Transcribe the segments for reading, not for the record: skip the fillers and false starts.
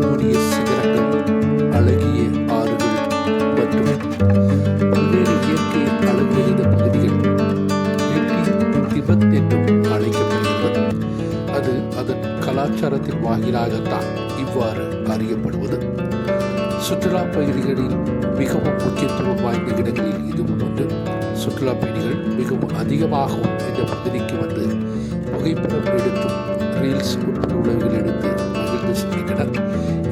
பனிமூடிய சிகரங்கள், அழகிய ஆறுகள் மற்றும் பல்வேறு இயற்கை அழகு நிறைந்த பகுதிகள் திபெத் என்றும் அழைக்கப்படுகிறது. அது அதன் கலாச்சாரத்தின் வாயிலாகத்தான் இவ்வாறு அறியப்படுவது. சுற்றுலா பயணிகளில் மிகவும் முக்கியத்துவம் வாய்ந்த இடங்களில் இதுவும் ஒன்று. சுற்றுலா பயணிகள் மிகவும் அதிகமாகவும் இந்த பகுதிக்கு வந்து புகைப்படம் எடுத்தும் ரீல்ஸ் உட்பட எடுத்து மகிழ்ந்து செல்கின்றனர்.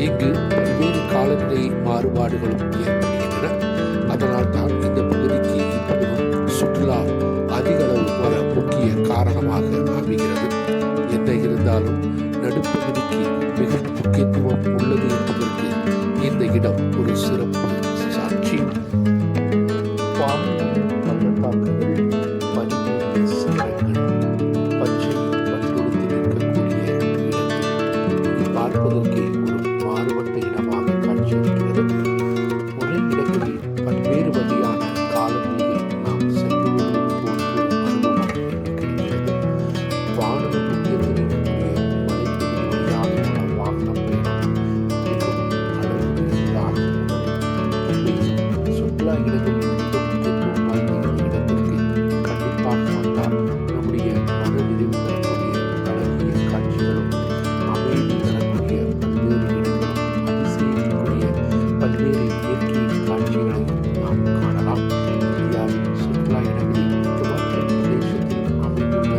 இங்கு பல்வேறு காலநிலை மாறுபாடுகளும் ஏற்படுகின்றன. அதனால் தான் இந்த பகுதிக்கு இப்பொழுதும் சுற்றுலா அதிக அளவு வர முக்கிய காரணமாக அமைகிறது. என்ன இருந்தாலும் நடுப்பகுதிக்கு மிகவும் முக்கியத்துவம் உள்ளது என்பதற்கு இந்த இடம் ஒரு சிறப்பு சாட்சி. பள்ளத்தாக்குகள், பனிமூடிய சிகரங்கள், பச்சை பட்டுடுத்தி நிற்கக்கூடிய இடங்கள் பார்ப்பதற்கே ஒரு மாறுபட்ட இடமாக காட்சியளிக்கிறது. ஒரே இடங்களில் பல்வேறு வகையான காலநிலையில் நாம் சென்று வருவது போன்ற அனுபவம் கிடைக்கிறது. வானொலி முக்கியத்துவக்கூடிய மலைப்பகுதி வழியாக வாகனம் பயணம் மிகவும் அழகு நிறைந்ததாக சுற்றுலா இடங்களில் மிக முக்கியத்துவம் வாய்ந்த இந்த இடத்திற்கு கண்டிப்பாக வந்தால் நம்முடைய மன நிறைவு தரக்கூடிய அழகிய காட்சிகளும், அமைதி தரக்கூடிய பல்வேறு இடங்களும், அதிசயிக்கக்கூடிய பல்வேறு இயற்கை காட்சிகளையும் நாம் காணலாம். இந்தியாவின் சுற்றுலா இடங்களில் மிகமற்ற பிரதேசத்தில் அமைந்துள்ள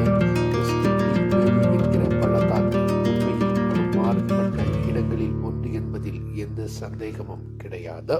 என்கிற பள்ளத்தாக்கு உண்மையில் ஒரு மாறுபட்ட இடங்களில் ஒன்று என்பதில் எந்த சந்தேகமும் கிடையாது.